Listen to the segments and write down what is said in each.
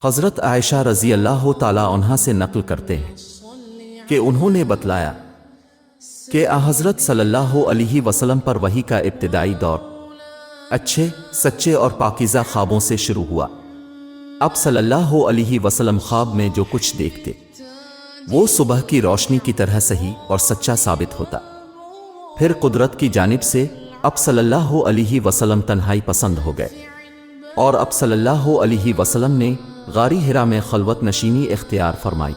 حضرت عائشہ رضی اللہ تعالی عنہا سے نقل کرتے ہیں کہ انہوں نے بتلایا کہ حضرت صلی اللہ علیہ وسلم پر وحی کا ابتدائی دور اچھے سچے اور پاکیزہ خوابوں سے شروع ہوا۔ اب صلی اللہ علیہ وسلم خواب میں جو کچھ دیکھتے وہ صبح کی روشنی کی طرح صحیح اور سچا ثابت ہوتا۔ پھر قدرت کی جانب سے اب صلی اللہ علیہ وسلم تنہائی پسند ہو گئے اور اب صلی اللہ علیہ وسلم نے غاری حرا میں خلوت نشینی اختیار فرمائی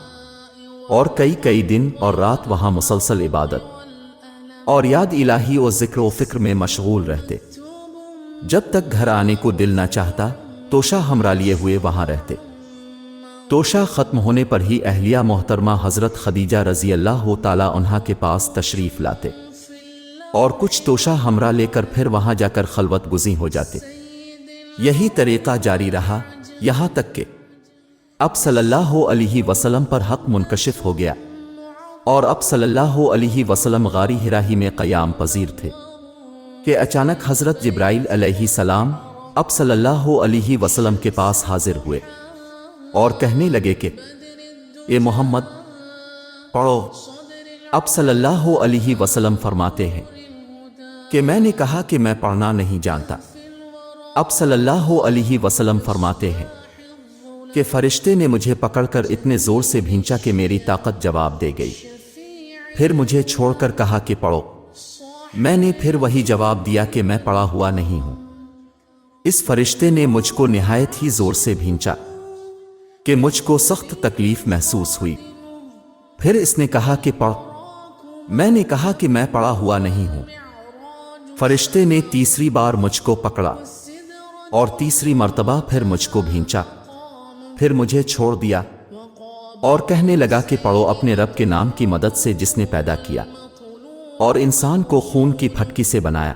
اور کئی دن اور رات وہاں مسلسل عبادت اور یاد الہی و ذکر و فکر میں مشغول رہتے۔ جب تک گھر آنے کو دل نہ چاہتا توشہ ہمراہ لیے ہوئے وہاں رہتے۔ توشہ ختم ہونے پر ہی اہلیہ محترمہ حضرت خدیجہ رضی اللہ تعالی عنہا کے پاس تشریف لاتے اور کچھ توشہ ہمراہ لے کر پھر وہاں جا کر خلوت گزیں ہو جاتے۔ یہی طریقہ جاری رہا یہاں تک کہ اب صلی اللہ علیہ وسلم پر حق منکشف ہو گیا اور اب صلی اللہ علیہ وسلم غاری حرا ہی میں قیام پذیر تھے کہ اچانک حضرت جبرائیل علیہ السلام اب صلی اللہ علیہ وسلم کے پاس حاضر ہوئے اور کہنے لگے کہ اے محمد پڑھو۔ اب صلی اللہ علیہ وسلم فرماتے ہیں کہ میں نے کہا کہ میں پڑھنا نہیں جانتا۔ اب صلی اللہ علیہ وسلم فرماتے ہیں کہ فرشتے نے مجھے پکڑ کر اتنے زور سے بھینچا کہ میری طاقت جواب دے گئی۔ پھر مجھے چھوڑ کر کہا کہ پڑھو۔ میں نے پھر وہی جواب دیا کہ میں پڑھا ہوا نہیں ہوں۔ اس فرشتے نے مجھ کو نہایت ہی زور سے بھینچا کہ مجھ کو سخت تکلیف محسوس ہوئی۔ پھر اس نے کہا کہ پڑھ۔ میں نے کہا کہ میں پڑھا ہوا نہیں ہوں۔ فرشتے نے تیسری بار مجھ کو پکڑا اور تیسری مرتبہ پھر مجھ کو بھینچا، پھر مجھے چھوڑ دیا اور کہنے لگا کہ پڑھو اپنے رب کے نام کی مدد سے جس نے پیدا کیا اور انسان کو خون کی پھٹکی سے بنایا۔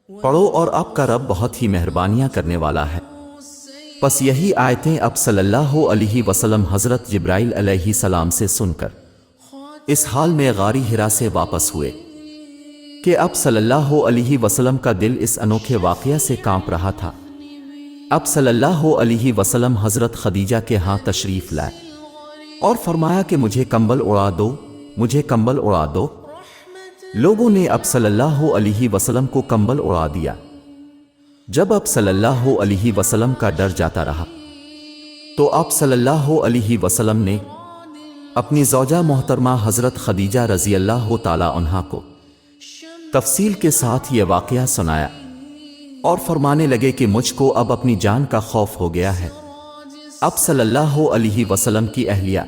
پڑھو اور آپ کا رب بہت ہی مہربانیاں کرنے والا ہے۔ پس یہی آیتیں اب صلی اللہ علیہ وسلم حضرت جبرائیل علیہ السلام سے سن کر اس حال میں غاری حرا سے واپس ہوئے کہ اب صلی اللہ علیہ وسلم کا دل اس انوکھے واقعہ سے کانپ رہا تھا۔ اب صلی اللہ علیہ وسلم حضرت خدیجہ کے ہاں تشریف لائے اور فرمایا کہ مجھے کمبل اڑا دو، مجھے کمبل اڑا دو۔ لوگوں نے اب صلی اللہ علیہ وسلم کو کمبل اڑا دیا۔ جب اب صلی اللہ علیہ وسلم کا ڈر جاتا رہا تو اب صلی اللہ علیہ وسلم نے اپنی زوجہ محترمہ حضرت خدیجہ رضی اللہ تعالی عنہا کو تفصیل کے ساتھ یہ واقعہ سنایا اور فرمانے لگے کہ مجھ کو اب اپنی جان کا خوف ہو گیا ہے۔ اب صلی اللہ علیہ وسلم کی اہلیہ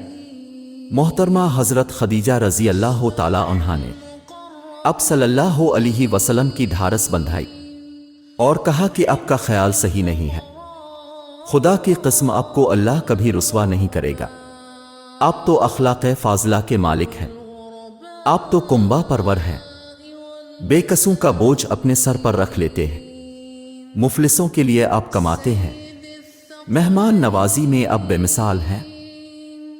محترمہ حضرت خدیجہ رضی اللہ تعالی عنہا نے اب صلی اللہ علیہ وسلم کی ڈھارس بندھائی اور کہا کہ اب کا خیال صحیح نہیں ہے۔ خدا کی قسم آپ کو اللہ کبھی رسوا نہیں کرے گا۔ آپ تو اخلاق فاضلہ کے مالک ہیں، آپ تو کنبہ پرور ہیں، بے کسوں کا بوجھ اپنے سر پر رکھ لیتے ہیں، مفلسوں کے لیے آپ کماتے ہیں، مہمان نوازی میں آپ بے مثال ہیں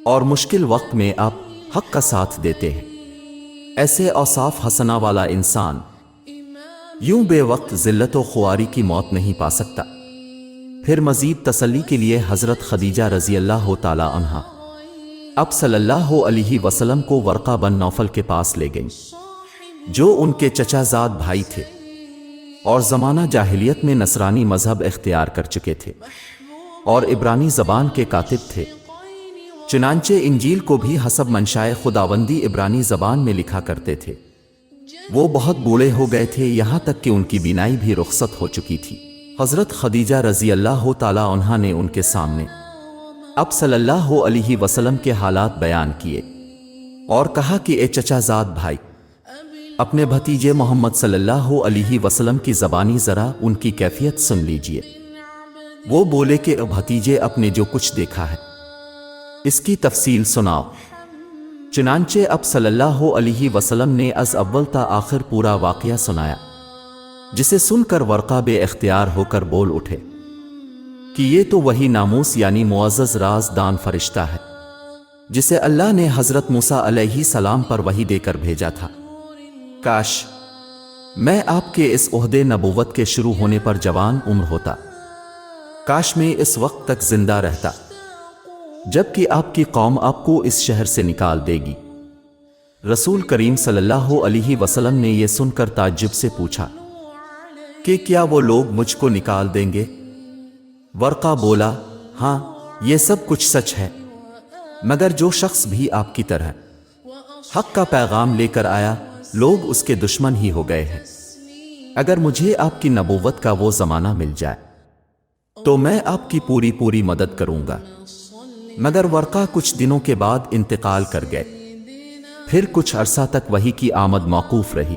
اور مشکل وقت میں آپ حق کا ساتھ دیتے ہیں۔ ایسے اوصاف حسنہ والا انسان یوں بے وقت ذلت و خواری کی موت نہیں پا سکتا۔ پھر مزید تسلی کے لیے حضرت خدیجہ رضی اللہ تعالی عنہا اب صلی اللہ علیہ وسلم کو ورقہ بن نوفل کے پاس لے گئیں جو ان کے چچا زاد بھائی تھے اور زمانہ جاہلیت میں نصرانی مذہب اختیار کر چکے تھے اور عبرانی زبان کے کاتب تھے، چنانچہ انجیل کو بھی حسب منشائے خداوندی عبرانی زبان میں لکھا کرتے تھے۔ وہ بہت بوڑھے ہو گئے تھے، یہاں تک کہ ان کی بینائی بھی رخصت ہو چکی تھی۔ حضرت خدیجہ رضی اللہ تعالی عنہا نے ان کے سامنے اب صلی اللہ علیہ وسلم کے حالات بیان کیے اور کہا کہ اے چچا زاد بھائی، اپنے بھتیجے محمد صلی اللہ علیہ وسلم کی زبانی ذرا ان کی کیفیت سن لیجئے۔ وہ بولے کہ بھتیجے اپنے جو کچھ دیکھا ہے اس کی تفصیل سناؤ۔ چنانچہ اب صلی اللہ علیہ وسلم نے از اول تا آخر پورا واقعہ سنایا، جسے سن کر ورقہ بے اختیار ہو کر بول اٹھے کہ یہ تو وہی ناموس یعنی معزز راز دان فرشتہ ہے جسے اللہ نے حضرت موسیٰ علیہ السلام پر وحی دے کر بھیجا تھا۔ کاش میں آپ کے اس عہدے نبوت کے شروع ہونے پر جوان عمر ہوتا، کاش میں اس وقت تک زندہ رہتا۔ جبکہ آپ کی قوم آپ کو اس شہر سے نکال دے گی۔ رسول کریم صلی اللہ علیہ وسلم نے یہ سن کر تعجب سے پوچھا کہ کیا وہ لوگ مجھ کو نکال دیں گے؟ ورقہ بولا، ہاں یہ سب کچھ سچ ہے، مگر جو شخص بھی آپ کی طرح حق کا پیغام لے کر آیا لوگ اس کے دشمن ہی ہو گئے ہیں۔ اگر مجھے آپ کی نبوت کا وہ زمانہ مل جائے تو میں آپ کی پوری مدد کروں گا۔ مگر ورقہ کچھ دنوں کے بعد انتقال کر گئے، پھر کچھ عرصہ تک وحی کی آمد موقوف رہی۔